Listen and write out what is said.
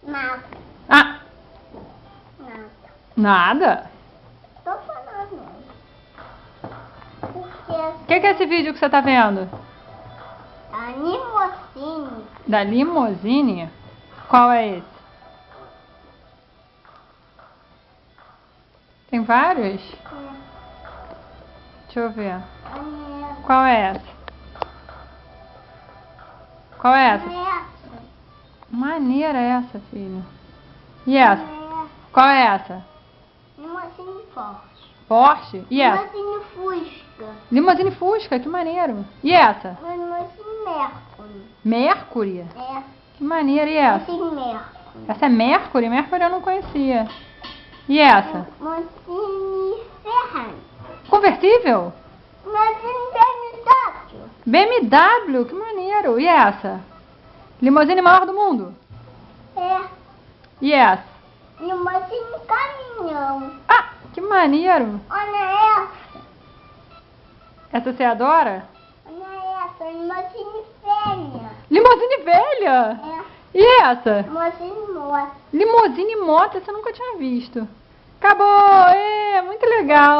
Nada. Ah, Nada. nada? Tô falando. Porque O que é esse vídeo que você tá vendo? a limousine Da limousine? Qual é esse? Tem vários? Deixa eu ver. Qual é essa? Qual é essa? Maneira essa, filho. E essa? Qual é essa? Limousine forte. Porsche? E essa? Limousine Fusca. Limousine Fusca, que maneiro. E essa? Limousine Mercury. Mercury? É. Que maneiro. E essa? Limousine Mercury. Essa é Mercury? Mercury eu não conhecia. E essa? Limousine Ferrari. Conversível? Limousine BMW. BMW? Que maneiro. E essa? Limousine maior do mundo? É. E essa? Limousine caminhão. Ah, que maneiro. Olha essa. Essa você adora? Olha essa. Limousine velha. Limousine velha? É. E essa? Limousine moto. Limousine moto, essa eu nunca tinha visto. Acabou! Muito legal!